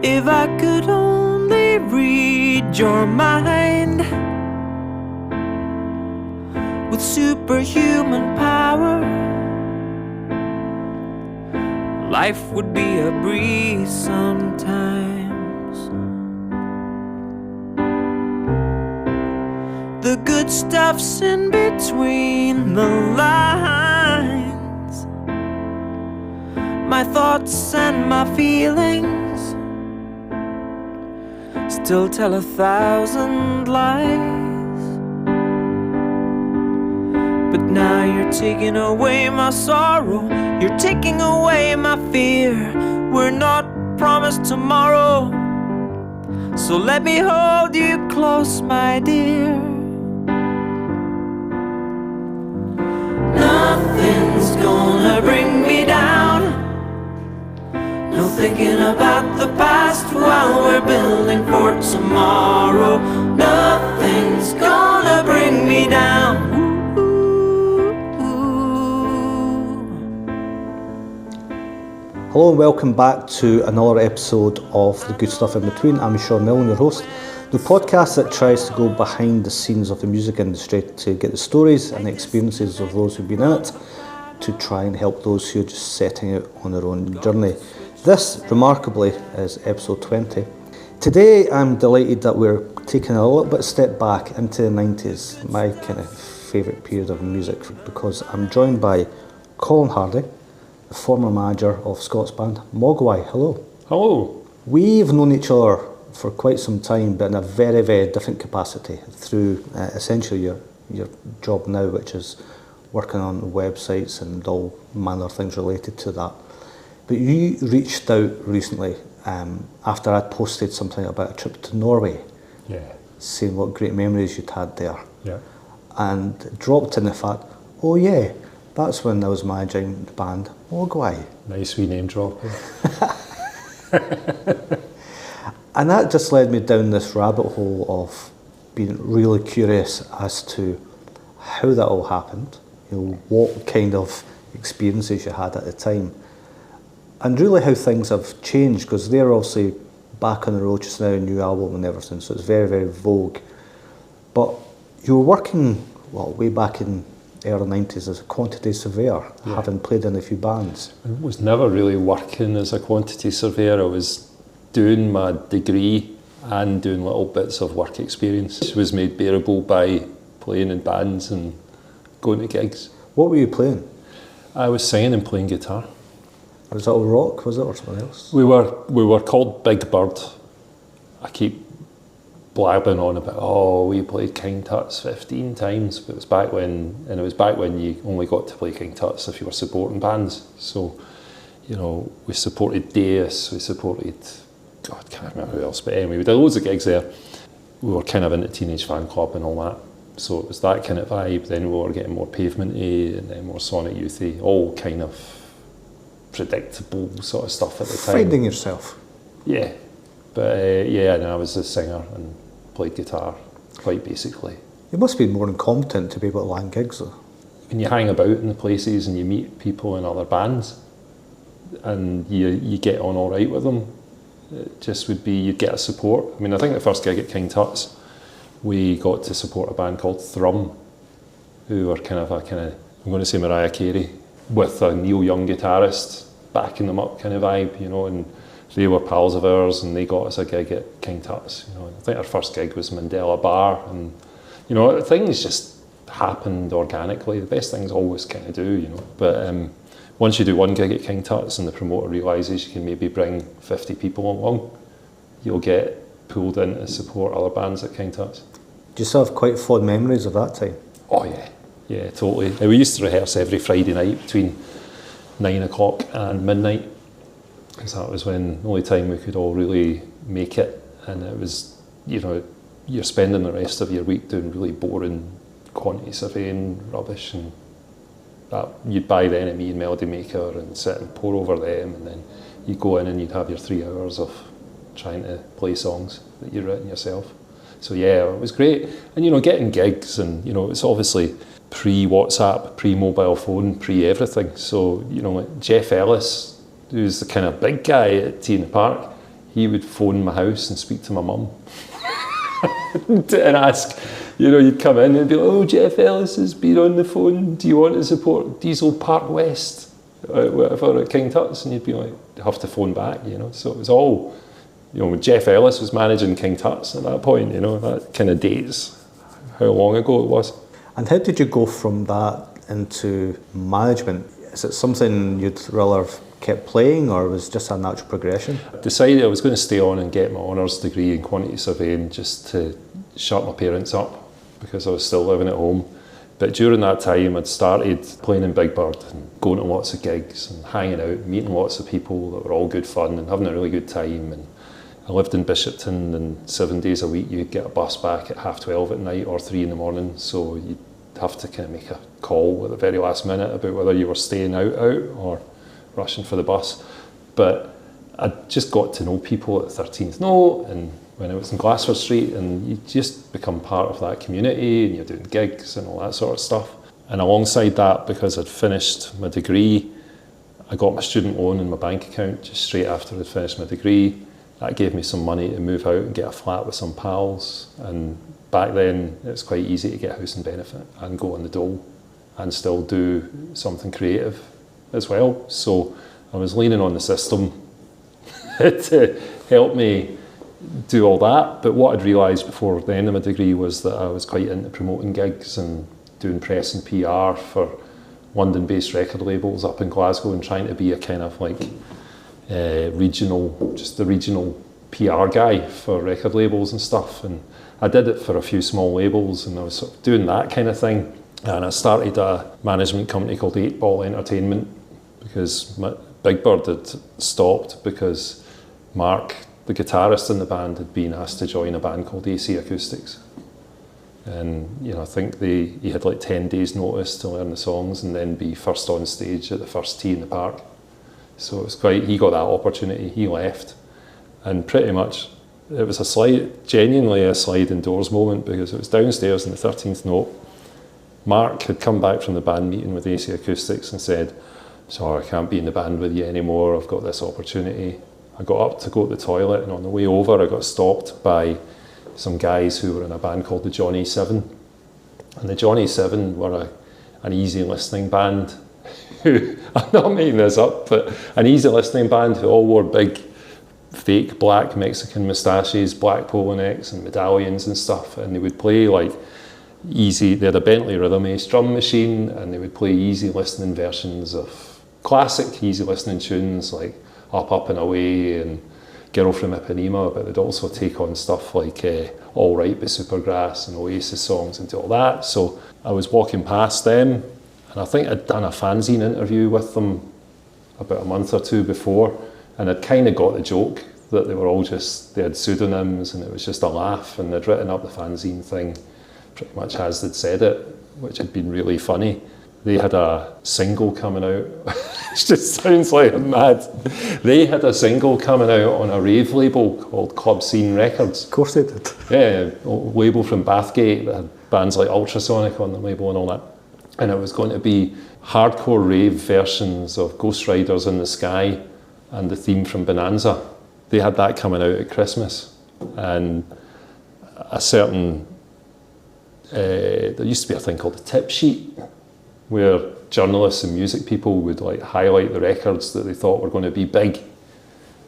If I could only read your mind with superhuman power, life would be a breeze sometimes. The good stuff's in between the lines, my thoughts and my feelings still tell 1,000 lies. But now you're taking away my sorrow, you're taking away my fear. We're not promised tomorrow, so let me hold you close, my dear. Nothing's gonna bring me down, no thinking about the past while we're building for tomorrow. Nothing's gonna bring me down. Hello and welcome back to another episode of The Good Stuff In Between. I'm Shaun Milne, your host. The podcast that tries to go behind the scenes of the music industry to get the stories and the experiences of those who've been in it, to try and help those who are just setting out on their own journey. This, remarkably, is episode 20. Today I'm delighted that we're taking a little bit of step back into the 90s, my kind of favourite period of music, because I'm joined by Colin Hardie, the former manager of Scots band Mogwai. Hello. Hello. We've known each other for quite some time, but in a very, very different capacity through essentially your job now, which is working on websites and all manner of things related to that. But you reached out recently after I'd posted something about a trip to Norway, saying what great memories you'd had there, and dropped in the fact, oh yeah, that's when I was managing the band Mogwai. Nice wee name drop. And that just led me down this rabbit hole of being really curious as to how that all happened, you know, what kind of experiences you had at the time, and really how things have changed, because they're obviously back on the road just now, a new album and everything, so it's very, very vogue. But you were working, well, way back in the early 90s as a quantity surveyor, having played in a few bands. I was never really working as a quantity surveyor. I was doing my degree and doing little bits of work experience. It was made bearable by playing in bands and going to gigs. What were you playing? I was singing and playing guitar. Was it all rock, was it, or something else? We were called Big Bird. I keep blabbing on about, oh, we played King Tut's 15 times, but it was back when you only got to play King Tut's if you were supporting bands. So, you know, we supported Deus, we supported, God, I can't remember who else, but anyway, we did loads of gigs there. We were kind of into Teenage Fan Club and all that, so it was that kind of vibe. Then we were getting more Pavement-y and then more Sonic Youth-y, all kind of predictable sort of stuff at the time. Finding yourself. Yeah, but and I was a singer and played guitar, quite basically. You must be more than competent to be able to land gigs though. When you hang about in the places and you meet people in other bands and you get on all right with them, it just would be, you'd get a support. I mean, I think the first gig at King Tut's, we got to support a band called Thrum, who were I'm going to say Mariah Carey, with a Neil Young guitarist backing them up kind of vibe, you know, and they were pals of ours and they got us a gig at King Tut's, you know. I think our first gig was Mandela Bar, and, you know, things just happened organically. The best things always kind of do, you know, but once you do one gig at King Tut's and the promoter realises you can maybe bring 50 people along, you'll get pulled in to support other bands at King Tut's. Do you still have quite fond memories of that time? Oh yeah, totally. We used to rehearse every Friday night between 9 o'clock and midnight, because that was when the only time we could all really make it, and it was, you know, you're spending the rest of your week doing really boring quantity surveying rubbish, and that you'd buy the NME and Melody Maker and sit and pour over them, and then you'd go in and you'd have your 3 hours of trying to play songs that you'd written yourself. So yeah, it was great. And, you know, getting gigs, and, you know, it's obviously pre-WhatsApp, pre-mobile phone, pre-everything. So, you know, like Geoff Ellis, who's the kind of big guy at T in the Park, he would phone my house and speak to my mum and ask, you'd come in and be like, oh, Geoff Ellis has been on the phone, do you want to support Diesel Park West, whatever, at King Tut's? And you'd be like, you have to phone back, So it was all, when Geoff Ellis was managing King Tut's at that point, that kind of dates how long ago it was. And how did you go from that into management? Is it something you'd rather have kept playing, or was it just a natural progression? I decided I was going to stay on and get my honours degree in quantity surveying just to shut my parents up, because I was still living at home. But during that time I'd started playing in Big Bird and going to lots of gigs and hanging out, meeting lots of people that were all good fun and having a really good time. And I lived in Bishopton, and 7 days a week you'd get a bus back at 12:30 at night or 3 in the morning, so you'd have to kind of make a call at the very last minute about whether you were staying out or rushing for the bus. But I just got to know people at 13th Note, and when I was in Glasgow Street, and you just become part of that community, and you're doing gigs and all that sort of stuff. And alongside that, because I'd finished my degree, I got my student loan in my bank account just straight after I'd finished my degree. That gave me some money to move out and get a flat with some pals. And back then it was quite easy to get housing benefit and go on the dole and still do something creative as well. So I was leaning on the system to help me do all that. But what I'd realised before the end of my degree was that I was quite into promoting gigs and doing press and PR for London-based record labels up in Glasgow, and trying to be a kind of like regional PR guy for record labels and stuff. And I did it for a few small labels, and I was sort of doing that kind of thing. And I started a management company called 8 Ball Entertainment, because Big Bird had stopped because Mark, the guitarist in the band, had been asked to join a band called AC Acoustics. And I think he had like 10 days notice to learn the songs and then be first on stage at the first tee in the park. So it was he got that opportunity, he left. And pretty much it was genuinely a sliding doors moment, because it was downstairs in the 13th Note. Mark had come back from the band meeting with AC Acoustics and said, sorry, I can't be in the band with you anymore, I've got this opportunity. I got up to go to the toilet, and on the way over I got stopped by some guys who were in a band called the Johnny 7. And the Johnny 7 were an easy listening band who, I'm not making this up, but an easy listening band who all wore big fake black Mexican moustaches, black polo necks and medallions and stuff, and they would play like they had a Bentley Rhythm Ace drum machine, and they would play easy listening versions of classic easy listening tunes like Up and Away and Girl from Ipanema, but they'd also take on stuff like All Right by Supergrass and Oasis songs and do all that. So I was walking past them, and I think I'd done a fanzine interview with them about a month or two before, and I'd kind of got the joke that they had pseudonyms and it was just a laugh, and they'd written up the fanzine thing pretty much as they'd said it, which had been really funny. They had a single coming out. It just sounds like I'm mad. They had a single coming out on a rave label called Club Scene Records. Of course they did. Yeah, a label from Bathgate that had bands like Ultrasonic on the label and all that. And it was going to be hardcore rave versions of Ghost Riders in the Sky and the theme from Bonanza. They had that coming out at Christmas. And a certain, there used to be a thing called the tip sheet, where journalists and music people would like highlight the records that they thought were going to be big.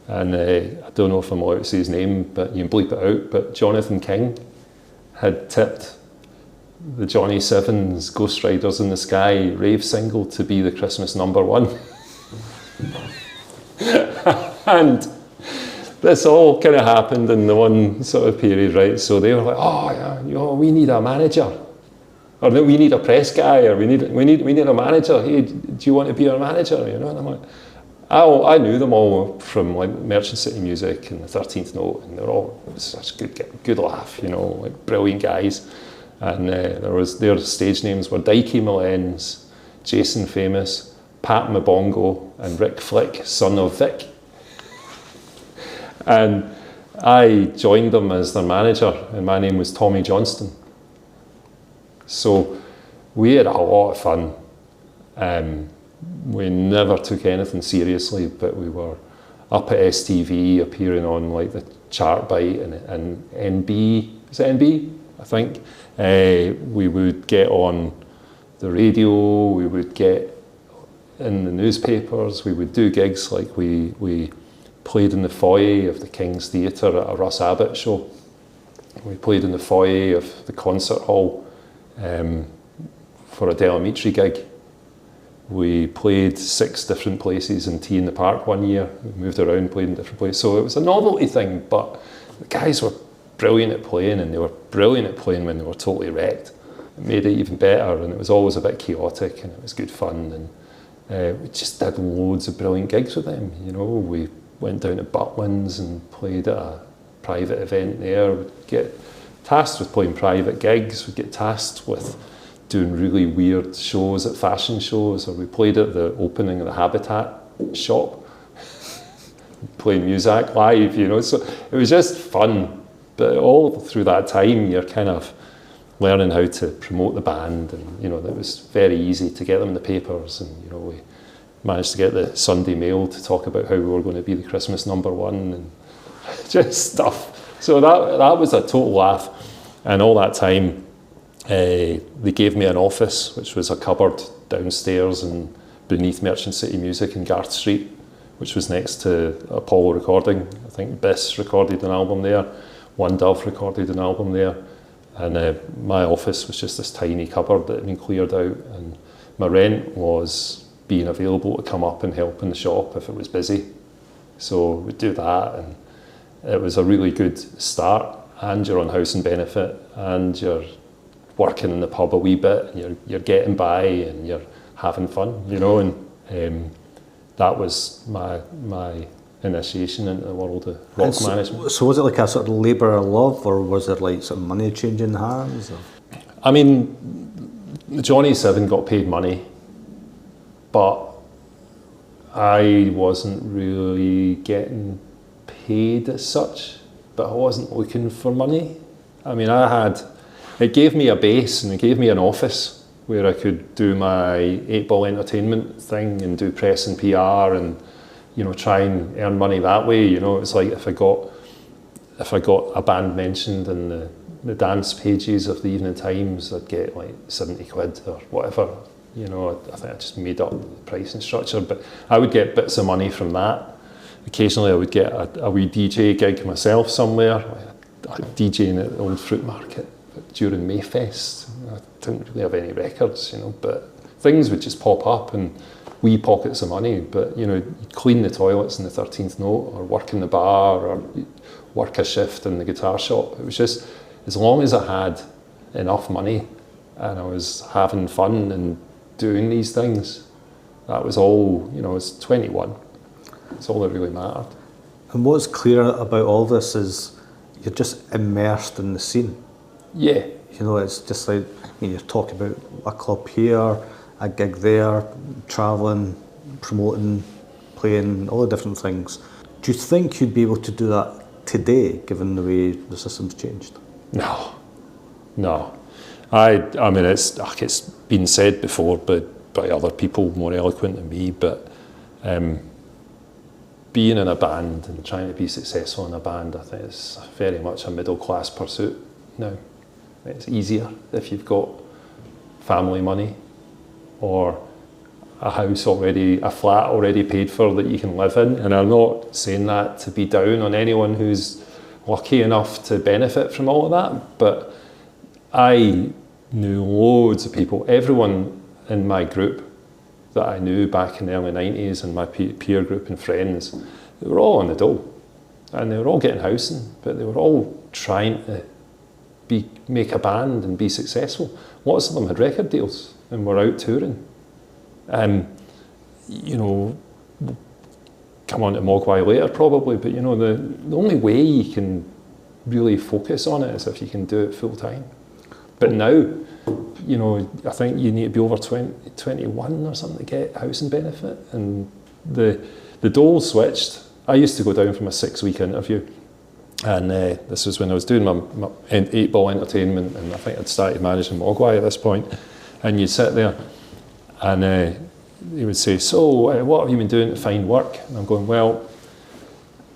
And I don't know if I'm allowed to say his name, but you can bleep it out, but Jonathan King had tipped the Johnny 7's Ghost Riders in the Sky rave single to be the Christmas #1. And this all kind of happened in the one sort of period, right? So they were like, oh yeah, we need a manager. Or we need a press guy, or we need a manager. Hey, do you want to be our manager? And I'm like, I knew them all from like Merchant City Music and the 13th Note, and they're all such good laugh, like brilliant guys. And their stage names were Dikey Malens, Jason Famous, Pat Mabongo, and Rick Flick, son of Vic. And I joined them as their manager, and my name was Tommy Johnston. So we had a lot of fun. We never took anything seriously, but we were up at STV, appearing on like the Chart Bite and NB, is it NB? I think. We would get on the radio, we would get in the newspapers, we would do gigs like we played in the foyer of the King's Theatre at a Russ Abbott show. We played in the foyer of the concert hall for a Del Amitri gig. We played 6 different places in Tea in the Park one year. We moved around, played in different places. So it was a novelty thing, but the guys were brilliant at playing, and they were brilliant at playing when they were totally wrecked. It made it even better, and it was always a bit chaotic, and it was good fun. And we just did loads of brilliant gigs with them. You know, we went down to Butlins and played at a private event there. We'd get tasked with playing private gigs. We'd get tasked with doing really weird shows at fashion shows, or we played at the opening of the Habitat shop, playing music live, you know. So it was just fun. But all through that time, you're kind of learning how to promote the band, and you know, it was very easy to get them in the papers, and you know, we managed to get the Sunday Mail to talk about how we were going to be the Christmas #1 and just stuff. So that was a total laugh. And all that time, they gave me an office, which was a cupboard downstairs and beneath Merchant City Music in Garth Street, which was next to Apollo Recording. I think Biss recorded an album there, One Dove recorded an album there, and my office was just this tiny cupboard that had been cleared out, and my rent was being available to come up and help in the shop if it was busy. So we'd do that, and it was a really good start, and you're on housing benefit, and you're working in the pub a wee bit, and you're getting by, and you're having fun, you know. And that was my initiation into the world of rock management. So was it like a sort of labour of love, or was there like some money changing hands? Or? I mean, Johnny Seven got paid money, but I wasn't really getting paid as such, but I wasn't looking for money. I mean, it gave me a base, and it gave me an office where I could do my 8-ball entertainment thing and do press and PR, and you know, try and earn money that way. You know, it's like if I got a band mentioned in the dance pages of the Evening Times, I'd get like 70 quid or whatever. You know, I think I just made up the pricing structure, but I would get bits of money from that. Occasionally I would get a wee DJ gig myself somewhere, like DJing at the Old Fruit Market during Mayfest. I didn't really have any records, you know, but things would just pop up, and wee pockets of money. But you know, you'd clean the toilets in the 13th Note, or work in the bar, or work a shift in the guitar shop. It was just, as long as I had enough money and I was having fun and doing these things, that was all, you know. I was 21. It's all that really mattered. And what's clear about all this is you're just immersed in the scene. Yeah. You know, it's just like, I mean, you're talking about a club here, a gig there, travelling, promoting, playing, all the different things. Do you think you'd be able to do that today, given the way the system's changed? No. I mean, it's been said before, but by other people more eloquent than me, but being in a band and trying to be successful in a band, I think it's very much a middle class pursuit now. It's easier if you've got family money, or a house already, a flat already paid for that you can live in. And I'm not saying that to be down on anyone who's lucky enough to benefit from all of that, but I knew loads of people, everyone in my group that I knew back in the early 90s, and my peer group and friends, they were all on the dole, and they were all getting housing, but they were all trying to make a band and be successful. Lots of them had record deals and were out touring. You know, we'll come on to Mogwai later probably, but you know, the only way you can really focus on it is if you can do it full time. But now, you know, I think you need to be over 21 or something to get housing benefit, and the dole switched. I used to go down from a 6-week interview, and this was when I was doing my 8-ball entertainment, and I think I'd started managing Mogwai at this point. And you'd sit there, and he would say, so what have you been doing to find work? And I'm going, well,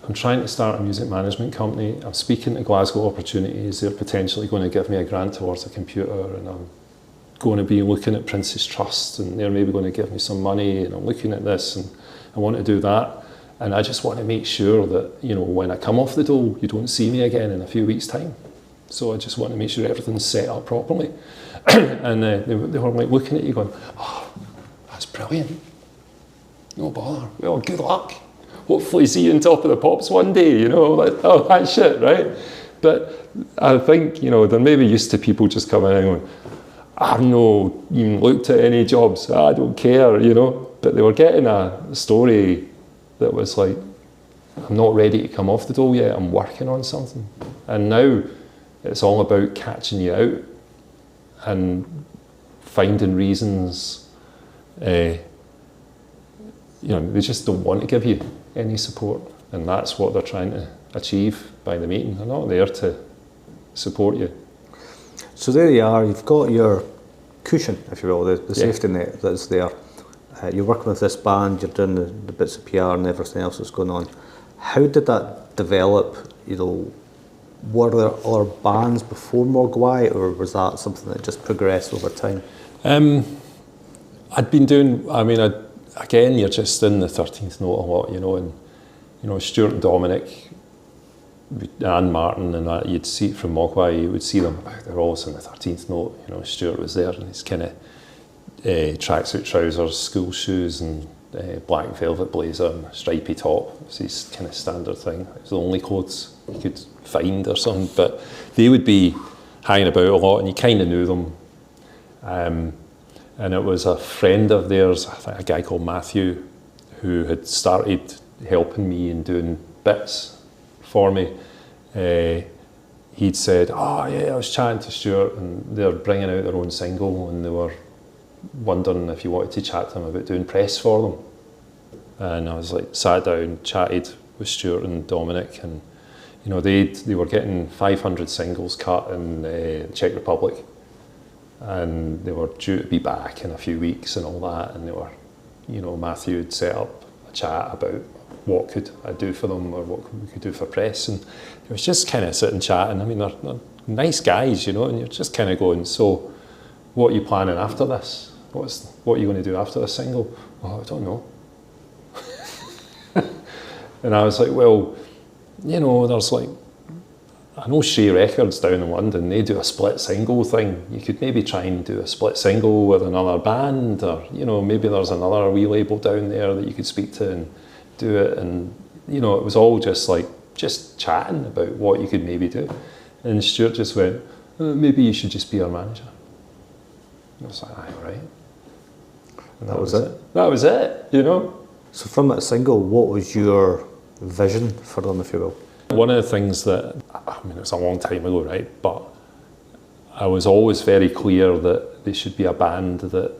I'm trying to start a music management company. I'm speaking to Glasgow Opportunities. They're potentially going to give me a grant towards a computer, and I'm going to be looking at Prince's Trust, and they're maybe going to give me some money, and I'm looking at this, and I want to do that. And I just want to make sure that, you know, when I come off the dole, you don't see me again in a few weeks' time. So I just want to make sure everything's set up properly. And they were like looking at you going, oh, that's brilliant. No bother. Well, good luck. Hopefully see you on top of the pops one day, you know, like, oh, that shit, right? But I think, you know, they're maybe used to people just coming in and going, I've no even looked at any jobs, I don't care, you know. But they were getting a story that was like, I'm not ready to come off the dole yet, I'm working on something. And now it's all about catching you out and finding reasons. You know, they just don't want to give you any support, and that's what they're trying to achieve by the meeting. They're not there to support you. So there you are, you've got your cushion, if you will, the safety net that's there. You're working with this band, you're doing the bits of PR and everything else that's going on. How did that develop? You know, were there other bands before Mogwai, or was that something that just progressed over time? I'd been doing, I mean, again, you're just in the 13th note a lot, you know, and, you know, Stuart and Dominic, and Martin and that, you'd see it from Mogwai, you would see them, they're always in the 13th note, you know. Stuart was there, and he's kind of tracksuit trousers, school shoes, and black velvet blazer and a stripy top. It was his kind of standard thing. It was the only clothes you could find or something, but they would be hanging about a lot, and you kind of knew them. And it was a friend of theirs, I think a guy called Matthew, who had started helping me and doing bits for me. He'd said, oh yeah, I was chatting to Stuart, and they're bringing out their own single, and they were wondering if you wanted to chat to them about doing press for them. And I was like, sat down, chatted with Stuart and Dominic, and you know, they were getting 500 singles cut in the Czech Republic, and they were due to be back in a few weeks and all that, and they were, you know, Matthew had set up a chat about what could I do for them, or what we could do for press, and it was just kind of sitting chatting. I mean, they're nice guys, you know, and you're just kind of going, so what are you planning after this? What are you going to do after this single? Oh, I don't know. And I was like, well, you know, there's like, I know Shea Records down in London, they do a split single thing. You could maybe try and do a split single with another band, or, you know, maybe there's another wee label down there that you could speak to and do it. And, you know, it was all just like, just chatting about what you could maybe do. And Stuart just went, maybe you should just be our manager. And I was like, aye, right. And that was it. That was it, you know. So from that single, what was your vision for them, if you will? One of the things that, I mean, it's a long time ago, right? But I was always very clear that they should be a band that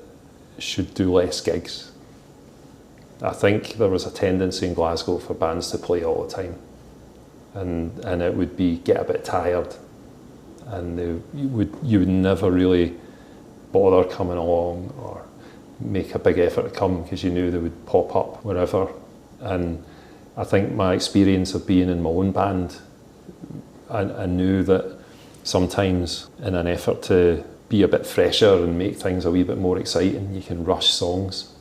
should do less gigs. I think there was a tendency in Glasgow for bands to play all the time, and it would be get a bit tired, and you would never really bother coming along or make a big effort to come, because you knew they would pop up wherever. And I think my experience of being in my own band, I knew that sometimes in an effort to be a bit fresher and make things a wee bit more exciting, you can rush songs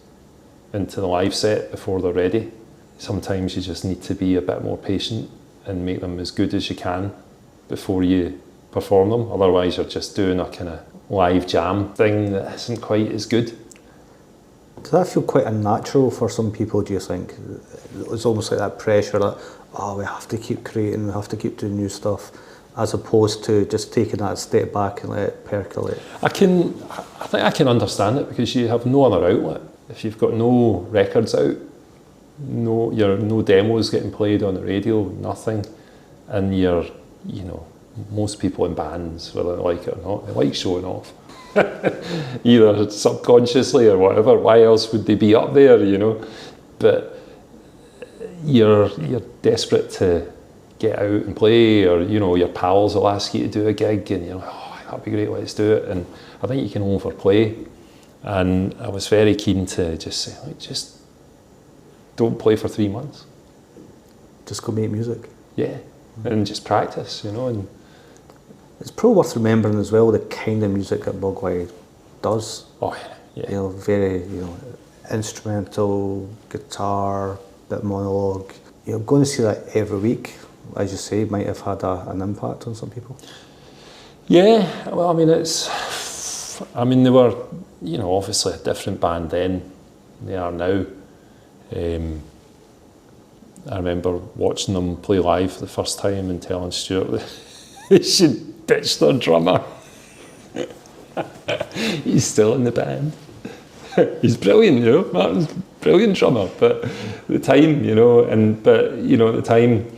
into the live set before they're ready. Sometimes you just need to be a bit more patient and make them as good as you can before you perform them. Otherwise you're just doing a kind of live jam thing that isn't quite as good. Does that feel quite unnatural for some people, do you think? It's almost like that pressure that, oh, we have to keep creating, we have to keep doing new stuff, as opposed to just taking that step back and let it percolate. I think I can understand it, because you have no other outlet. If you've got no records out, no demos getting played on the radio, nothing, and you're, you know, most people in bands, whether they like it or not, they like showing off. Either subconsciously or whatever. Why else would they be up there, you know? But you're desperate to get out and play, or, you know, your pals will ask you to do a gig, and you're like, oh, that'd be great, let's do it. And I think you can overplay. And I was very keen to just say, like, just don't play for 3 months. Just go make music. Yeah, and just practice, you know. And it's probably worth remembering as well the kind of music that Mogwai does. oh yeah, You know, very, instrumental, guitar, bit of monologue. Going to see that every week, as you say, might have had an impact on some people. Yeah, well, I mean, they were, obviously a different band then than they are now. I remember watching them play live for the first time and telling Stuart that they should ditch their drummer. He's still in the band. He's brilliant, Martin's a brilliant drummer, but at the time, at the time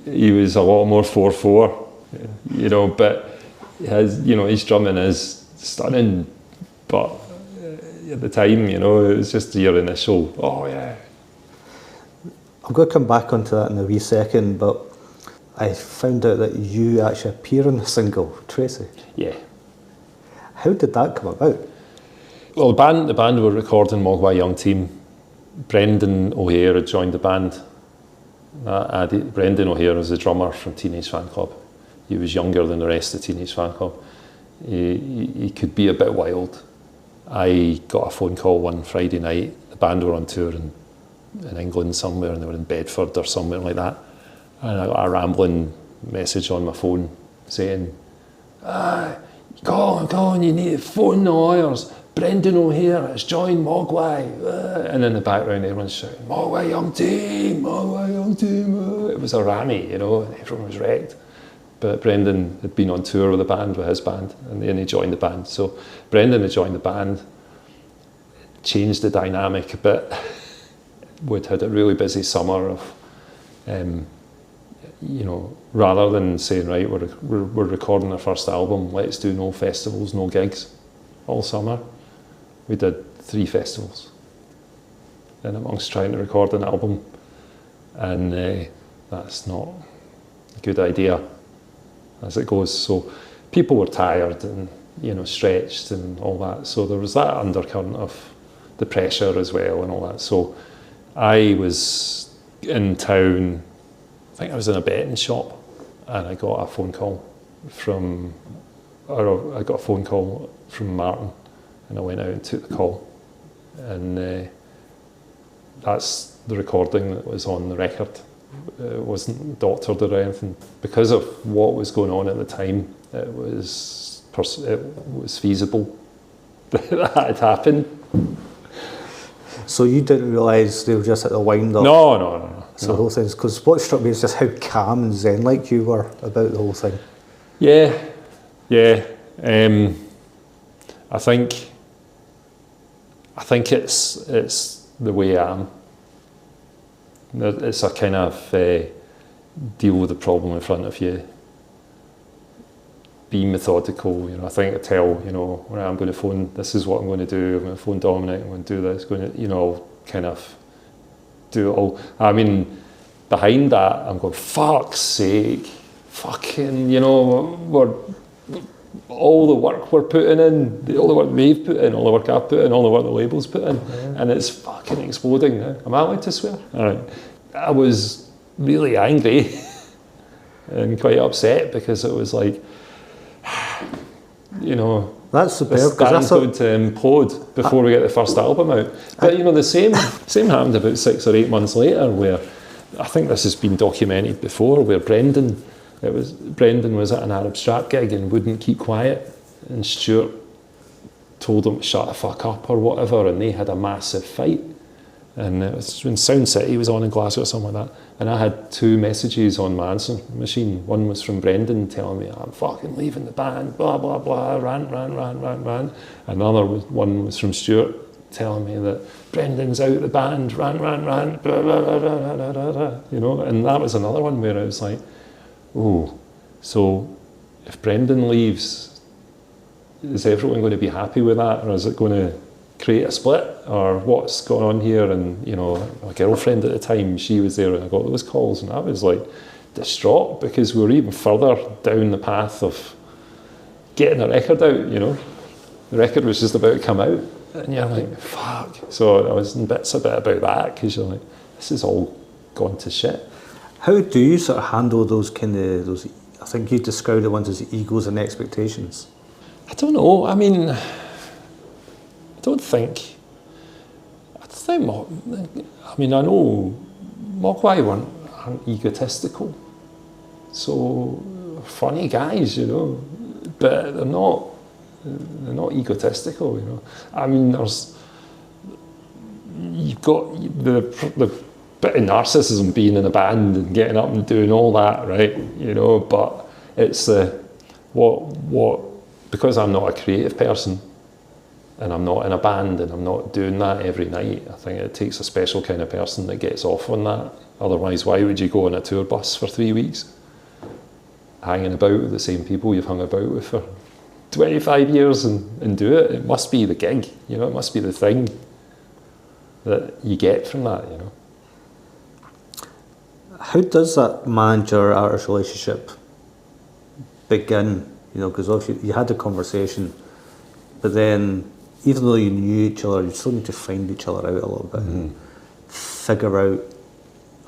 he was a lot more 4/4, but his drumming is stunning, but at the time, it was just your initial, oh yeah. I'm going to come back onto that in a wee second, but I found out that you actually appear on the single, Tracy. Yeah. How did that come about? Well, the band were recording Mogwai Young Team. Brendan O'Hare had joined the band. Brendan O'Hare was the drummer from Teenage Fan Club. He was younger than the rest of Teenage Fan Club. He could be a bit wild. I got a phone call one Friday night. The band were on tour in England somewhere, and they were in Bedford or somewhere like that. And I got a rambling message on my phone saying, Colin, you need to phone the lawyers. Brendan O'Hare has joined Mogwai. And in the background, everyone's shouting, Mogwai Young Team, Mogwai Young Team. It was a rammy, everyone was wrecked. But Brendan had been on tour with the band, with his band, and then he joined the band. So Brendan had joined the band, changed the dynamic a bit. We'd had a really busy summer of, rather than saying, right, we're recording our first album, let's do no festivals, no gigs all summer. We did 3 festivals in amongst trying to record an album, and that's not a good idea as it goes. So people were tired and stretched and all that, so there was that undercurrent of the pressure as well and all that. So I was in town, I think I was in a betting shop, and I got a phone call from Martin, and I went out and took the call, and that's the recording that was on the record. It wasn't doctored or anything. Because of what was going on at the time, it was feasible that had happened. So you didn't realise they were just at the wind up? No. So the whole thing, because what struck me is just how calm and zen-like you were about the whole thing. Yeah. I think it's the way I am. It's a kind of deal with the problem in front of you. Be methodical. I think I tell when I'm going to phone. This is what I'm going to do. I'm going to phone Dominic. I'm going to do this. Kind of do it all. I mean, behind that, I'm going, fuck's sake, fucking, we're all the work we're putting in, all the work they've put in, all the work I've put in, all the work the label's put in, and it's fucking exploding now. Am I allowed to swear? All right. I was really angry and quite upset because it was like, that's superb. The band's going to implode before we get the first album out. But the same happened about 6 or 8 months later, where I think this has been documented before, where Brendan was at an Arab Strap gig and wouldn't keep quiet, and Stuart told him to shut the fuck up or whatever, and they had a massive fight. And it was when Sound City was on in Glasgow or something like that, and I had 2 messages on my answering machine. One was from Brendan telling me, I'm fucking leaving the band, blah blah blah, rant. Another one was from Stuart telling me that Brendan's out the band, rant, blah blah blah, and that was another one where I was like, oh, so if Brendan leaves, is everyone going to be happy with that, or is it going to create a split, or what's going on here? And my girlfriend at the time, she was there, and I got those calls, and I was like distraught because we were even further down the path of getting a record out. The record was just about to come out, and you're like, fuck. So I was in bits a bit about that, because you're like, this is all gone to shit. How do you sort of handle those kind of those? I think you described the ones as egos and expectations. I don't know. I mean, I don't think. I know Mogwai aren't egotistical. So funny guys, you know, but they're not egotistical, you know. I mean, you've got the bit of narcissism being in a band and getting up and doing all that, right? You know, but it's because I'm not a creative person and I'm not in a band and I'm not doing that every night. I think it takes a special kind of person that gets off on that. Otherwise, why would you go on a tour bus for 3 weeks, hanging about with the same people you've hung about with for 25 years and do it? It must be the gig, you know, it must be the thing that you get from that, you know. How does that manager-artist relationship begin? You know, because obviously you had the conversation, but then even though you knew each other, you still need to find each other out a little bit and figure out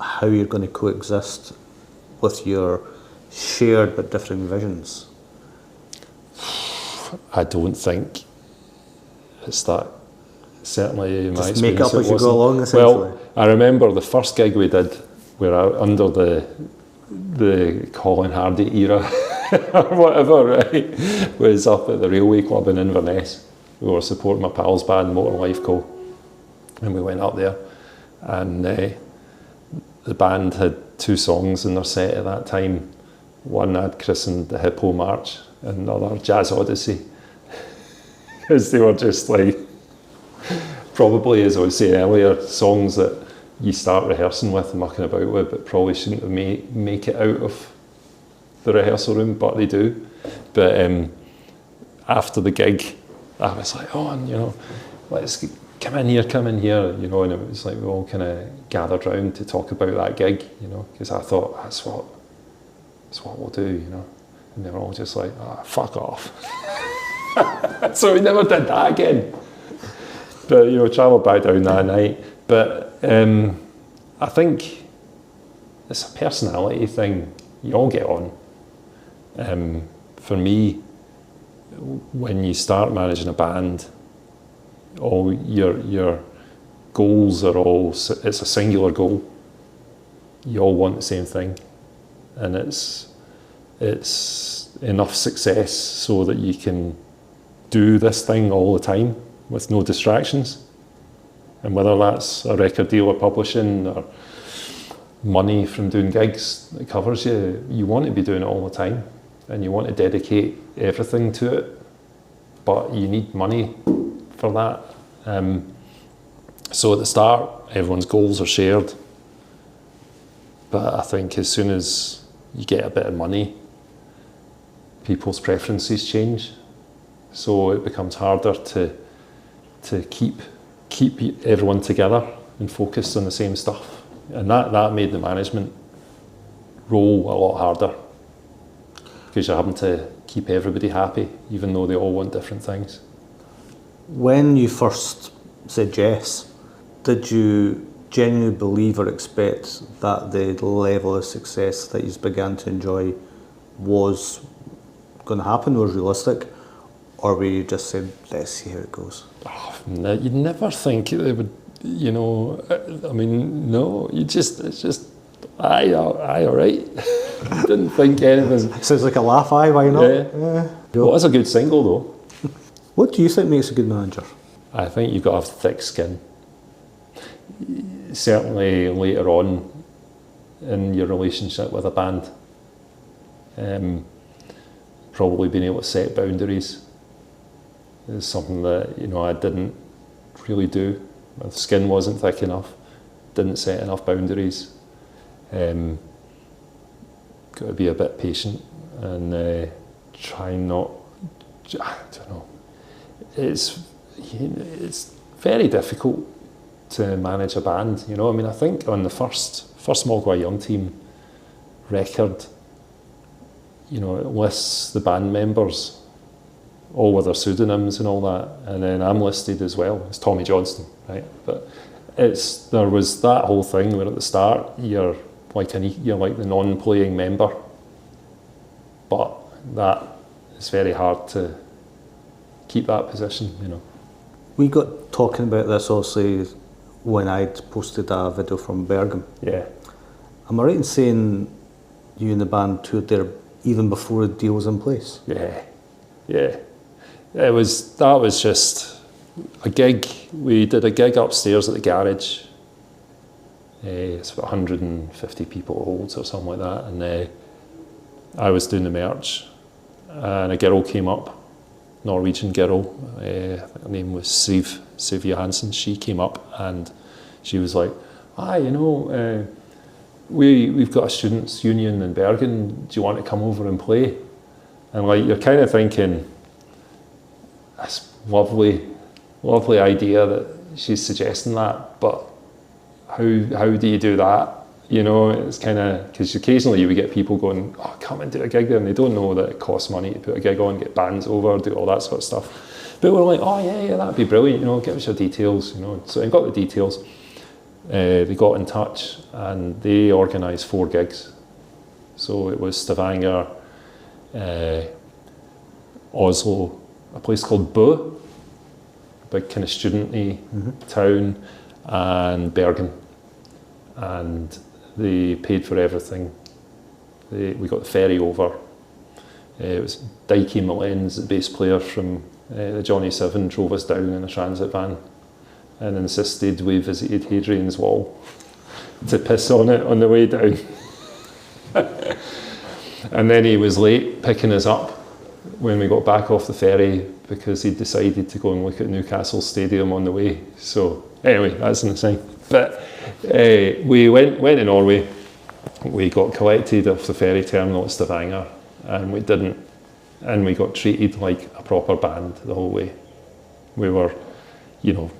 how you're going to coexist with your shared but different visions. I don't think it's that. Certainly, in my Just make experience, up as you go along, essentially. Well, I remember the first gig we did, where under the Colin Hardie era or whatever, right, was up at the Railway Club in Inverness. We were supporting my pal's band, Motor Life Co. And we went up there, and the band had 2 songs in their set at that time. One I'd christened the Hippo March, and another Jazz Odyssey, because they were just like, probably, as I was saying earlier, songs that you start rehearsing with and mucking about with, but probably shouldn't have make it out of the rehearsal room, but they do. But after the gig, I was like, oh, and, you know, let's come in here, you know, and it was like we all kind of gathered round to talk about that gig, you know, because I thought that's what we'll do, you know. And they were all just like, oh, fuck off. So we never did that again. But, you know, travelled back down that night. But I think it's a personality thing. You all get on. For me, when you start managing a band, all your goals are it's a singular goal. You all want the same thing. And it's enough success so that you can do this thing all the time with no distractions. And whether that's a record deal or publishing or money from doing gigs that covers you, you want to be doing it all the time and you want to dedicate everything to it, but you need money for that. So at the start, everyone's goals are shared, but I think as soon as you get a bit of money, people's preferences change. So it becomes harder to keep everyone together and focused on the same stuff. And that made the management role a lot harder, because you're having to keep everybody happy, even though they all want different things. When you first said yes, did you genuinely believe or expect that the level of success that you began to enjoy was going to happen, was realistic? Or were you just saying, let's see how it goes? Oh, no, you'd never think it would, you know, I mean, no, it's just, aye, all right. Didn't think anything. Sounds like a laugh, aye, why not? Yeah. Well, it's a good single though. What do you think makes a good manager? I think you've got to have thick skin. Certainly later on in your relationship with a band, probably being able to set boundaries is something that, you know, I didn't really do. My skin wasn't thick enough, didn't set enough boundaries. Got to be a bit patient and try not, I don't know, it's very difficult to manage a band, you know. I mean, I think on the first Mogwai Young Team record, you know, it lists the band members all with their pseudonyms and all that, and then I'm listed as well. It's Tommy Johnston, right? But there was that whole thing where at the start you're you're like the non-playing member, but that it's very hard to keep that position, you know. We got talking about this obviously when I'd posted a video from Bergen. Yeah. Am I right in saying you and the band toured there even before the deal was in place? Yeah. That was just a gig. We did a gig upstairs at the garage. It's about 150 people it holds or something like that, and I was doing the merch, and a girl came up, Norwegian girl, her name was Siv Johansen. She came up and she was like, we've got a students' union in Bergen, do you want to come over and play? And like, you're kind of thinking, that's lovely idea that she's suggesting that, but how do you do that? You know, it's kind of, because occasionally you would get people going, oh, come and do a gig there, and they don't know that it costs money to put a gig on, get bands over, do all that sort of stuff. But we're like, oh yeah, that'd be brilliant, you know, give us your details, you know. So I got the details. They got in touch and they organised 4 gigs. So it was Stavanger, Oslo, a place called Bø, a big kind of student-y town, and Bergen. And they paid for everything. We got the ferry over. It was Dikey Mullens, the bass player from the Johnny 7, drove us down in a transit van and insisted we visited Hadrian's Wall to piss on it on the way down. And then he was late picking us up when we got back off the ferry because he decided to go and look at Newcastle Stadium on the way. So anyway, that's insane. But we went to Norway. We got collected off the ferry terminal at Stavanger, and we didn't. And we got treated like a proper band the whole way. We were, you know,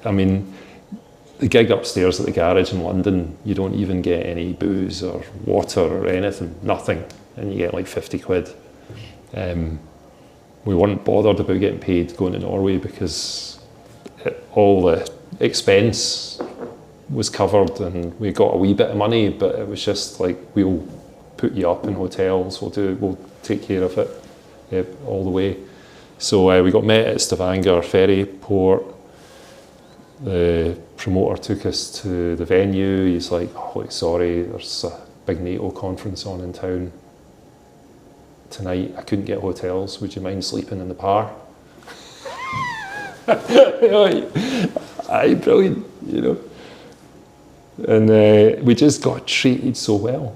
I mean, the gig upstairs at the garage in London, you don't even get any booze or water or anything, nothing, and you get like 50 quid. We weren't bothered about getting paid going to Norway because all the expense was covered and we got a wee bit of money, but it was just like, we'll put you up in hotels, we'll take care of it all the way. So we got met at Stavanger ferry port. The promoter took us to the venue. He's like, oh, sorry, there's a big NATO conference on in town tonight. I couldn't get hotels. Would you mind sleeping in the par? Aye, brilliant, you know. And we just got treated so well.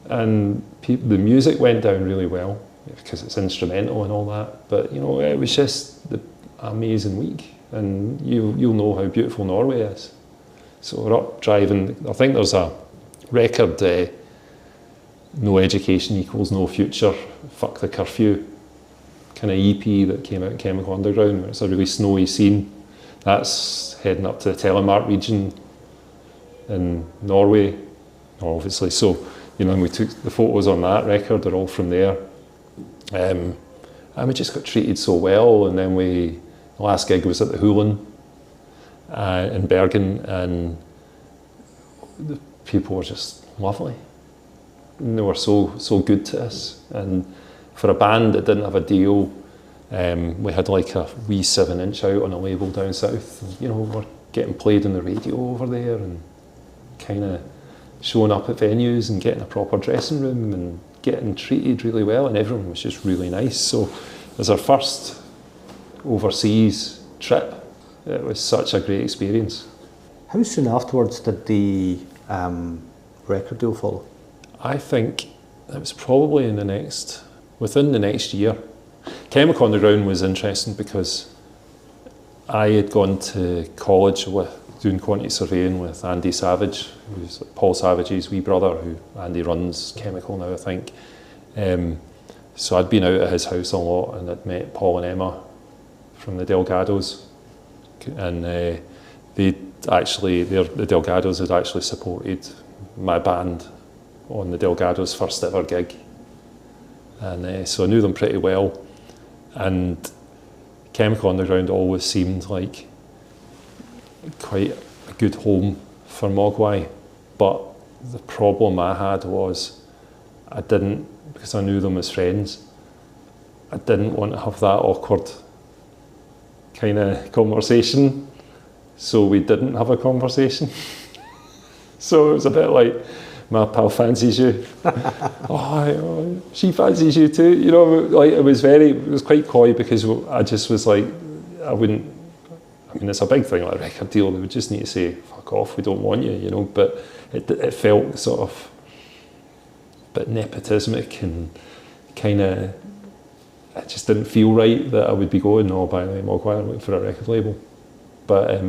And the music went down really well because it's instrumental and all that. But, you know, it was just an amazing week. And you'll know how beautiful Norway is. So we're up driving. I think there's a record, No Education Equals No Future, Fuck the Curfew, kind of EP that came out in Chemical Underground. It's a really snowy scene. That's heading up to the Telemark region in Norway, obviously. So, you know, and we took the photos on that record, they're all from there. And we just got treated so well. And then the last gig was at the Hulen in Bergen, and the people were just lovely. And they were so good to us. And for a band that didn't have a deal, we had like a wee 7-inch out on a label down south. And, you know, we're getting played on the radio over there and kind of showing up at venues and getting a proper dressing room and getting treated really well, and everyone was just really nice. So it was our first overseas trip. It was such a great experience. How soon afterwards did the record deal follow? I think it was probably within the next year. Chemical Underground was interesting because I had gone to college doing quantity surveying with Andy Savage, who's Paul Savage's wee brother, who Andy runs Chemical now, I think. So I'd been out at his house a lot and I'd met Paul and Emma from the Delgados, and the Delgados had actually supported my band on the Delgados' first ever gig, and so I knew them pretty well. And Chemical Underground always seemed like quite a good home for Mogwai, but the problem I had was I didn't, because I knew them as friends, I didn't want to have that awkward kind of conversation, so we didn't have a conversation. So it was a bit like, my pal fancies you. She fancies you too. You know, like it was quite coy, because I just was like, I mean, it's a big thing, like a record deal. They would just need to say, fuck off, we don't want you, you know. But it felt sort of a bit nepotismic and kind of, it just didn't feel right that I would be going, oh, by the way, Mogwai, I'm looking for a record label. But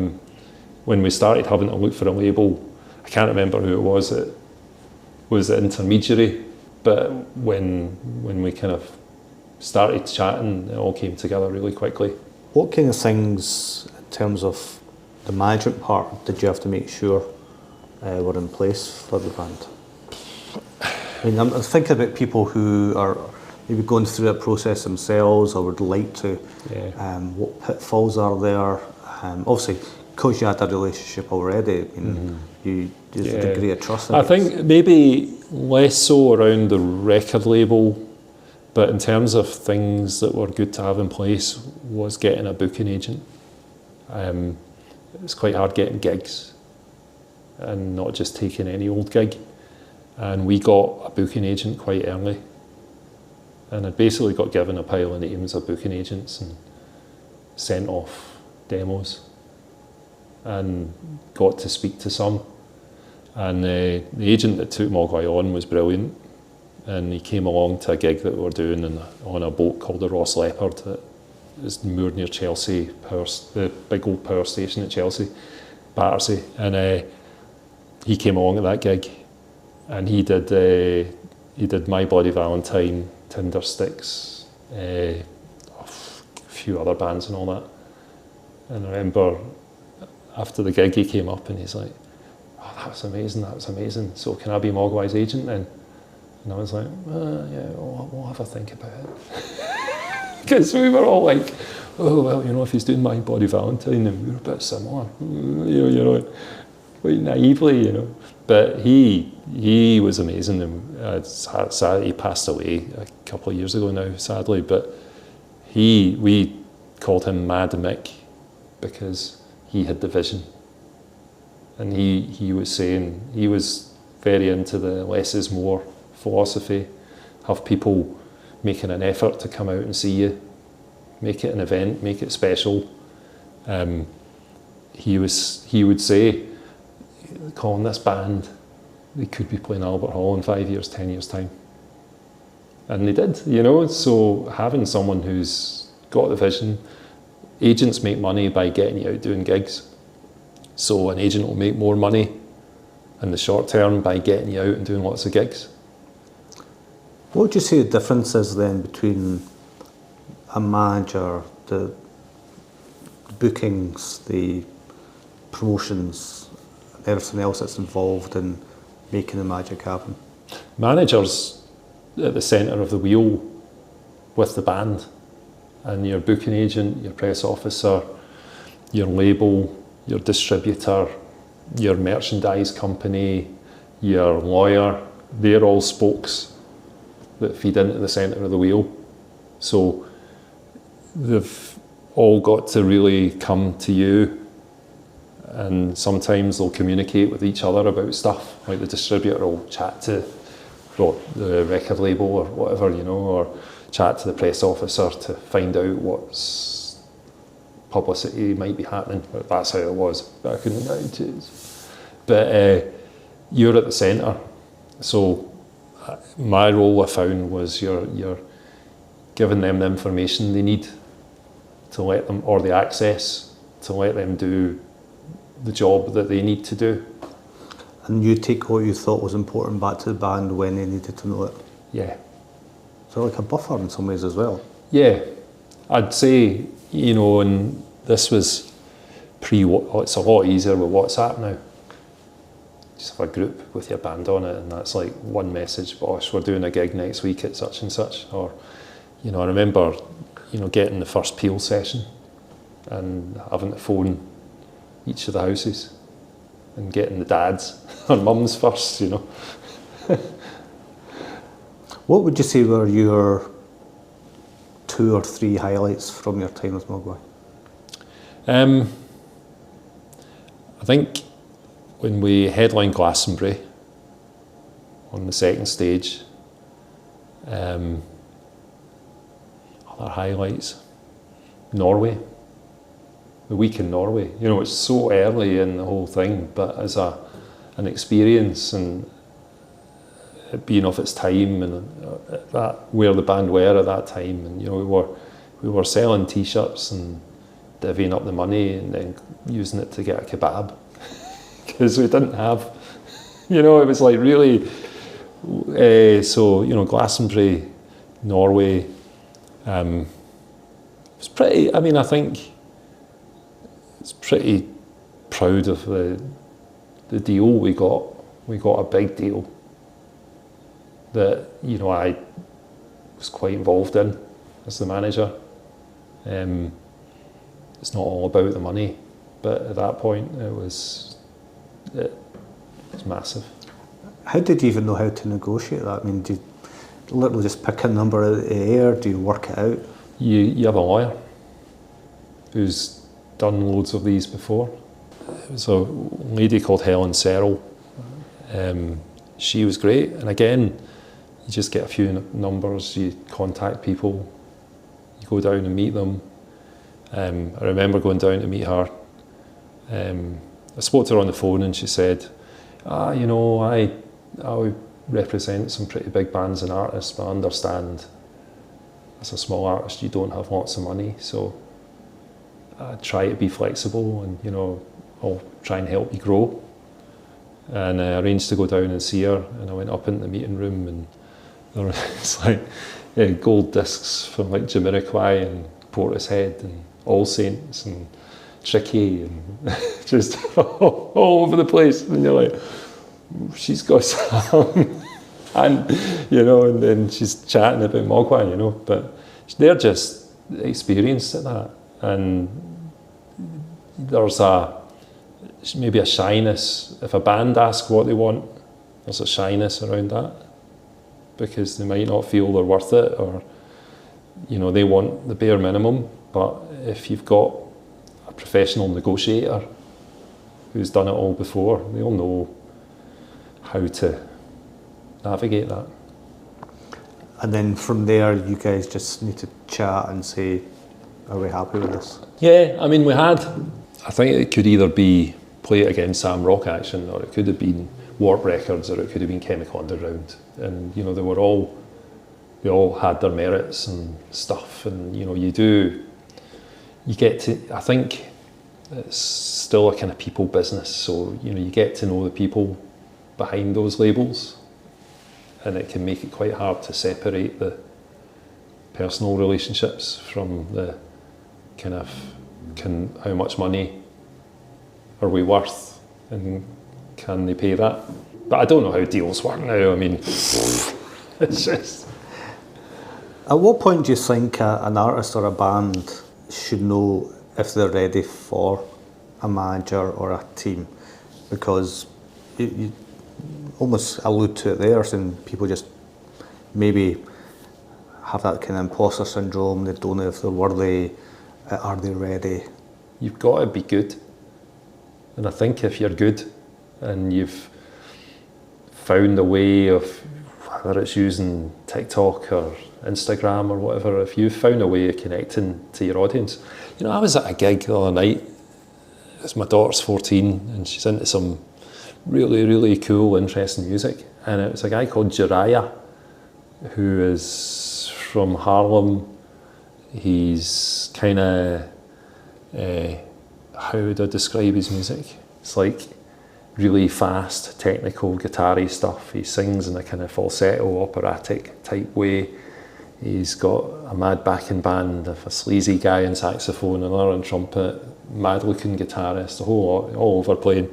when we started having to look for a label, I can't remember who it was that was the intermediary, but when we kind of started chatting, it all came together really quickly. What kind of things, in terms of the management part, did you have to make sure were in place for the band? I mean, I'm thinking about people who are maybe going through that process themselves or would like to. Yeah. What pitfalls are there? Obviously, because you had a relationship already, I mean, there's a degree of trust. I think maybe less so around the record label, but in terms of things that were good to have in place was getting a booking agent. It's quite hard getting gigs and not just taking any old gig. And we got a booking agent quite early. And I basically got given a pile of names of booking agents and sent off demos and got to speak to some. And the agent that took Mogwai on was brilliant. And he came along to a gig that we were doing on a boat called the Ross Leopard that is moored near Chelsea, the big old power station at Chelsea, Battersea. And he came along at that gig, and he did My Bloody Valentine, Tinder Sticks, a few other bands and all that. And I remember after the gig he came up and he's like, "Oh, that was amazing. So can I be Mogwai's agent then?" And I was like, "Yeah, we'll have a think about it." Because we were all like, "Oh, well, you know, if he's doing My Bloody Valentine, then we're a bit similar." You know, quite naively, you know. But he was amazing. And he passed away a couple of years ago now, sadly. But we called him Mad Mick because he had the vision. And he was saying, he was very into the less is more philosophy, have people making an effort to come out and see you, make it an event, make it special. He would say, "Colin, this band, they could be playing Albert Hall in 5 years, 10 years time." And they did, you know. So having someone who's got the vision, agents make money by getting you out doing gigs. So an agent will make more money in the short term by getting you out and doing lots of gigs. What would you say the difference is then between a manager, the bookings, the promotions, and everything else that's involved in making the magic happen? Managers at the centre of the wheel with the band, and your booking agent, your press officer, your label, your distributor, your merchandise company, your lawyer, they're all spokes that feed into the centre of the wheel. So they've all got to really come to you, and sometimes they'll communicate with each other about stuff, like the distributor will chat to the record label or whatever, you know, or chat to the press officer to find out what's publicity might be happening. That's how it was back in the 90s. But you're at the centre, so my role I found was you're giving them the information they need to let them, or the access to let them do the job that they need to do. And you take what you thought was important back to the band when they needed to know it. Yeah. So like a buffer in some ways as well. Yeah. I'd say, you know, and this was it's a lot easier with WhatsApp now. Just have a group with your band on it, and that's like one message, "Boss, we're doing a gig next week at such and such." Or, you know, I remember, you know, getting the first Peel session and having to phone each of the houses and getting the dads or mums first, What would you say were your 2 or 3 highlights from your time with Mogwai? I think when we headlined Glastonbury on the second stage, other highlights, Norway, the week in Norway. It's so early in the whole thing, but as an experience and it being of its time and where the band were at that time, and we were selling T-shirts and divvying up the money and then using it to get a kebab because we didn't have, it was like really. So Glastonbury, Norway, it's pretty. I think it's pretty proud of the deal we got. We got a big deal that I was quite involved in as the manager. It's not all about the money, but at that point it was massive. How did you even know how to negotiate that? Do you literally just pick a number out of the air? Do you work it out? You have a lawyer who's done loads of these before. It was a lady called Helen Searle. She was great, and again, you just get a few numbers, you contact people, you go down and meet them. I remember going down to meet her. I spoke to her on the phone and she said, I represent some pretty big bands and artists, but I understand as a small artist you don't have lots of money, so I try to be flexible and I'll try and help you grow. And I arranged to go down and see her, and I went up into the meeting room and there was gold discs from like Jamiroquai and Portishead and All Saints and Tricky and just all over the place, and you're like, she's got some, and and then she's chatting about Mogwai, but they're just experienced at that, and there's maybe a shyness if a band asks what they want. There's a shyness around that because they might not feel they're worth it, or they want the bare minimum. But if you've got a professional negotiator who's done it all before, they'll know how to navigate that. And then from there, you guys just need to chat and say, are we happy with this? Yeah, I think it could either be Play It Again, Sam Rock Action, or it could have been Warp Records, or it could have been Chemical Underground. And they all had their merits and stuff, and I think it's still a kind of people business, so you get to know the people behind those labels, and it can make it quite hard to separate the personal relationships from the kind of how much money are we worth and can they pay that. But I don't know how deals work now. It's just. At what point do you think an artist or a band should know if they're ready for a manager or a team? Because you almost allude to it there, saying people just maybe have that kind of imposter syndrome. They don't know if they're worthy. Are they ready? You've got to be good. And I think if you're good and you've found a way of, whether it's using TikTok or Instagram or whatever, if you've found a way of connecting to your audience. I was at a gig the other night. It's my daughter's 14 and she's into some really, really cool, interesting music. And it was a guy called Jiraiya, who is from Harlem. He's kind of, how would I describe his music? It's like really fast, technical, guitar-y stuff. He sings in a kind of falsetto, operatic type way. He's got a mad backing band of a sleazy guy in saxophone, another on trumpet, mad-looking guitarist, a whole lot, all over playing.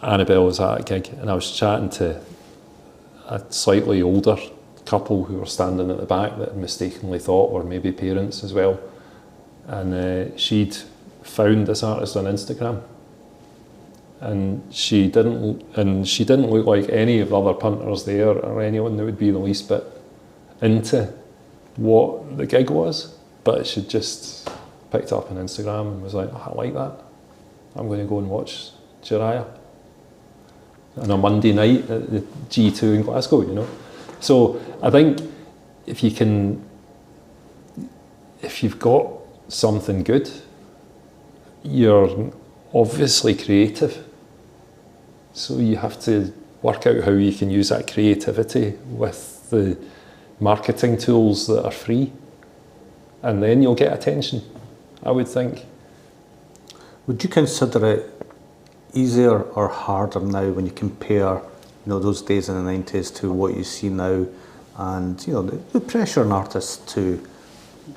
Annabelle was at a gig, and I was chatting to a slightly older couple who were standing at the back that I mistakenly thought were maybe parents as well. And she'd found this artist on Instagram and she didn't look like any of the other punters there or anyone that would be the least bit into what the gig was, but she just picked up on Instagram and was like, oh, I like that, I'm going to go and watch Jiraiya on a Monday night at the G2 in Glasgow, you know. So I think if you've got something good, you're obviously creative. So you have to work out how you can use that creativity with the marketing tools that are free, and then you'll get attention, I would think. Would you consider it easier or harder now when you compare, those days in the 90s to what you see now, and the pressure on artists to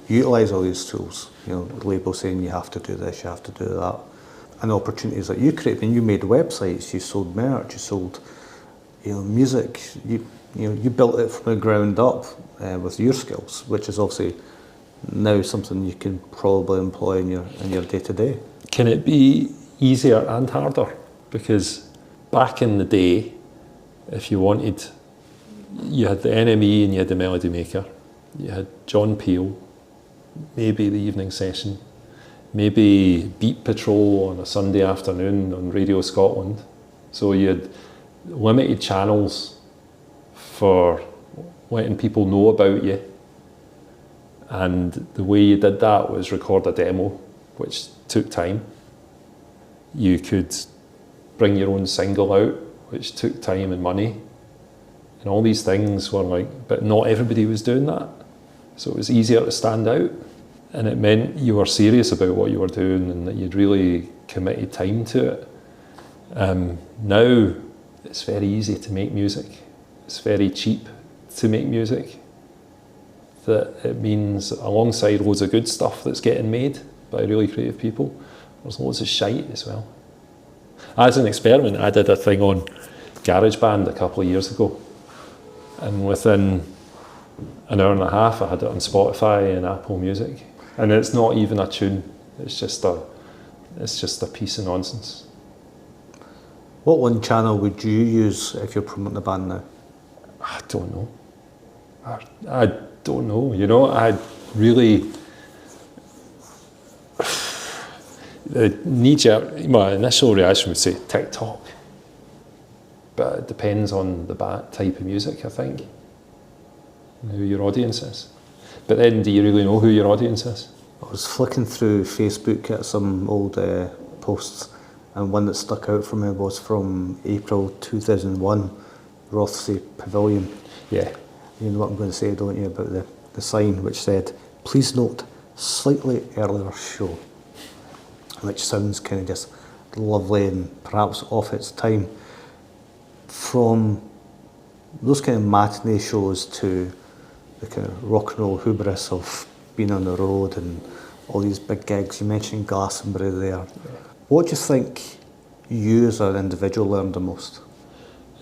utilise all these tools, the label saying you have to do this, you have to do that, and the opportunities that you created when you made websites, you sold merch, you sold music, you built it from the ground up with your skills, which is obviously now something you can probably employ in your day-to-day. Can it be easier and harder? Because back in the day, if you wanted, you had the NME and you had the Melody Maker, you had John Peel, maybe the evening session, maybe Beat Patrol on a Sunday afternoon on Radio Scotland. So you had limited channels for letting people know about you, and the way you did that was record a demo, which took time. You could bring your own single out, which took time and money, and all these things were like, but not everybody was doing that, so it was easier to stand out, and it meant you were serious about what you were doing and that you'd really committed time to it. Now it's very easy to make music, it's very cheap to make music, that it means alongside loads of good stuff that's getting made by really creative people, there's loads of shite as well. As an experiment, I did a thing on GarageBand a couple of years ago, and within an hour and a half I had it on Spotify and Apple Music, and it's not even a tune, it's just a piece of nonsense. What one channel would you use if you're promoting a band now? I don't know. I don't know, I really... The knee-jerk, my initial reaction would say TikTok, but it depends on the type of music, I think, and who your audience is. But then, do you really know who your audience is? I was flicking through Facebook at some old posts, and one that stuck out for me was from April 2001, Rothsay Pavilion. Yeah. You know what I'm going to say, don't you, about the sign which said, "Please note, slightly earlier show," which sounds kind of just lovely and perhaps off its time. From those kind of matinee shows to the kind of rock and roll hubris of being on the road and all these big gigs, you mentioned Glastonbury there. Yeah. What do you think you as an individual learned the most?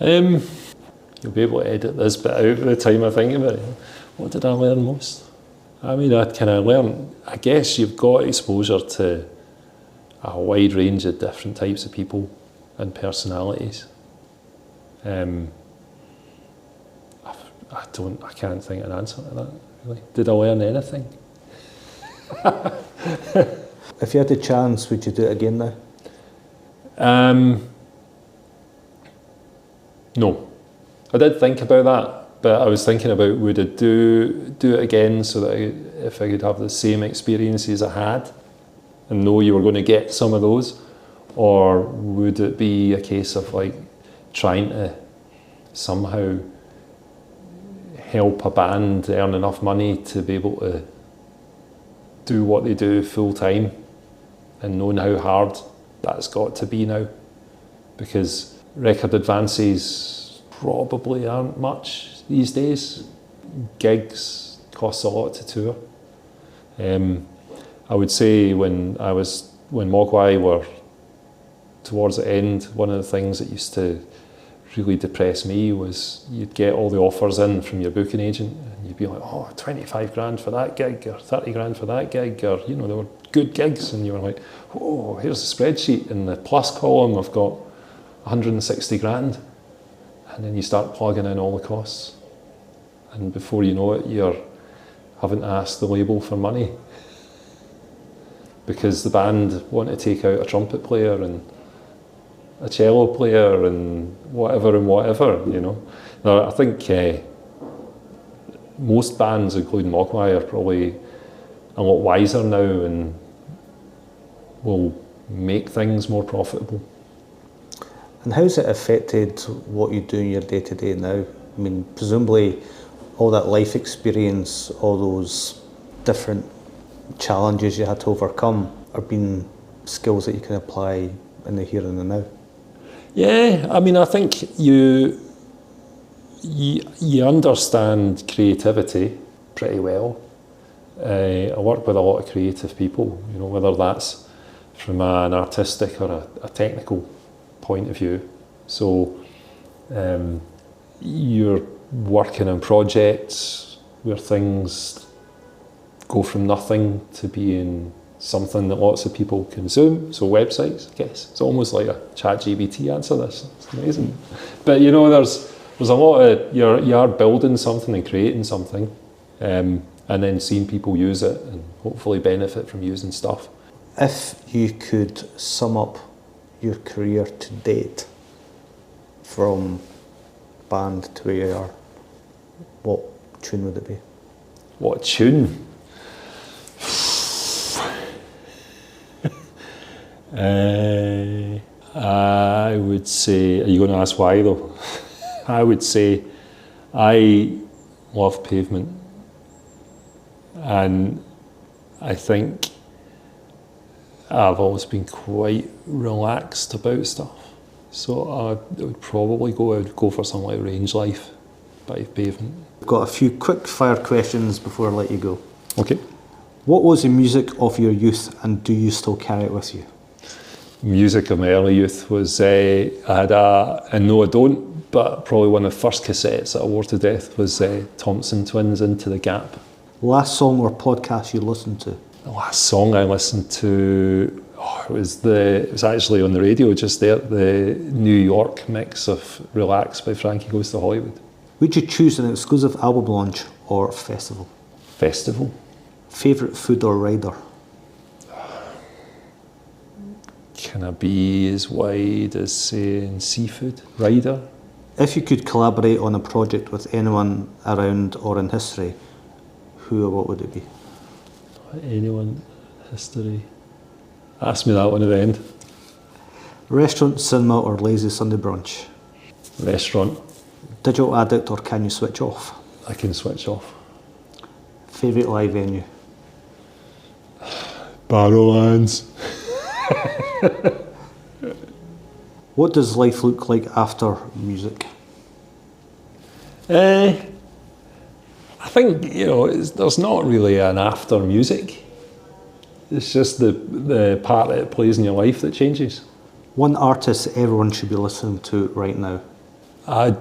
You'll be able to edit this bit out by the time I think about it. What did I learn most? I mean, I guess you've got exposure to a wide range of different types of people and personalities. I can't think of an answer to that, really. Did I learn anything? If you had the chance, would you do it again now? No. I did think about that, but I was thinking about, would I do it again so that if I could have the same experiences I had and know you were going to get some of those, or would it be a case of like trying to somehow help a band earn enough money to be able to do what they do full time, and knowing how hard that's got to be now, because record advances probably aren't much these days. Gigs cost a lot to tour. I would say when Mogwai were towards the end, one of the things that used to really depress me was you'd get all the offers in from your booking agent and you'd be like, oh, 25 grand for that gig, or 30 grand for that gig, or they were good gigs, and you were like, oh, here's the spreadsheet, in the plus column I've got 160 grand. And then you start plugging in all the costs. And before you know it, you're having to ask the label for money. Because the band want to take out a trumpet player and a cello player and whatever, you know. Now, I think most bands, including Mogwai, are probably a lot wiser now and will make things more profitable. And how's it affected what you do in your day-to-day now? I mean, presumably all that life experience, all those different challenges you had to overcome are being skills that you can apply in the here and the now. Yeah, I mean, I think you understand creativity pretty well. I work with a lot of creative people, you know, whether that's from an artistic or a technical point of view. So you're working on projects where things go from nothing to being something that lots of people consume. So websites, I guess. It's almost like a ChatGPT answer this. It's amazing. But you know, there's a lot of, you are building something and creating something, and then seeing people use it and hopefully benefit from using stuff. If you could sum up your career to date from band to where you are, what tune would it be? What tune? I would say, are you going to ask why though? I would say I love Pavement, and I think I've always been quite relaxed about stuff, so I would probably go for something like Range Life by Pavement. I've got a few quick fire questions before I let you go. Okay. What was the music of your youth and do you still carry it with you? Music of my early youth was, I had and no I don't, but probably one of the first cassettes that I wore to death was Thompson Twins' Into the Gap. Last song or podcast you listened to? The last song I listened to, it was actually on the radio just there, the New York mix of Relax by Frankie Goes to Hollywood. Would you choose an exclusive album launch or festival? Festival. Favourite food or rider? Can I be as wide as saying seafood? Rider? If you could collaborate on a project with anyone around or in history, who or what would it be? Anyone in history? Ask me that one at the end. Restaurant, cinema or lazy Sunday brunch? Restaurant. Digital addict or can you switch off? I can switch off. Favourite live venue? Barrowlands. What does life look like after music? I think, there's not really an after music. It's just the part that it plays in your life that changes. One artist everyone should be listening to right now? I'd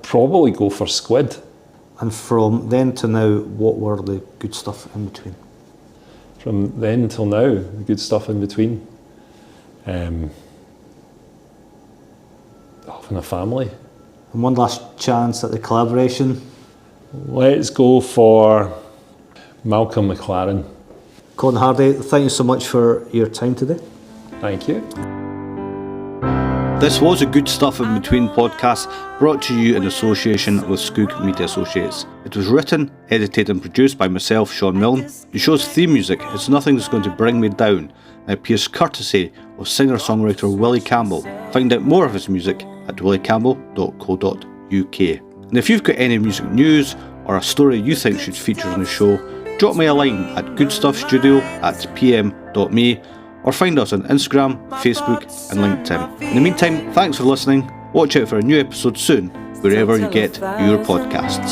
probably go for Squid. And from then to now, what were the good stuff in between? From then till now, the good stuff in between. Having a family. And one last chance at the collaboration. Let's go for Malcolm McLaren. Colin Hardie, thank you so much for your time today. Thank you. This was a Good Stuff in Between podcast brought to you in association with Skoog Media Associates. It was written, edited and produced by myself, Shaun Milne. The show's theme music, It's Nothing That's Going to Bring Me Down, and appears courtesy of singer-songwriter Willie Campbell. Find out more of his music at williecampbell.co.uk. And if you've got any music news or a story you think should feature on the show, drop me a line at goodstuffstudio@pm.me or find us on Instagram, Facebook and LinkedIn. In the meantime, thanks for listening. Watch out for a new episode soon, wherever you get your podcasts.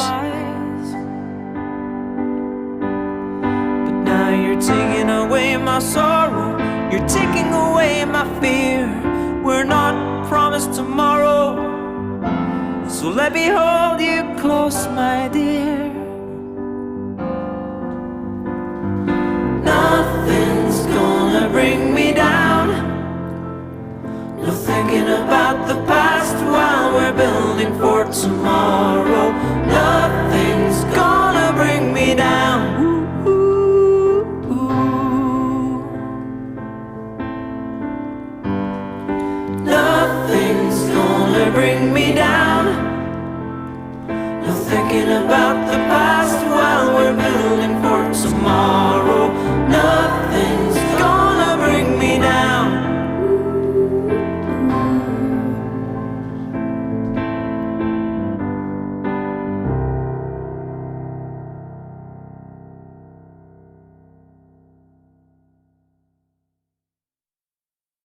But now you're taking away my sorrow, you're taking away my fear. We're not promised tomorrow, so let me hold you close, my dear. Nothing's gonna bring me down. No thinking about tomorrow. Nothing's gonna bring me down. Nothing's gonna bring me down. No thinking about the past.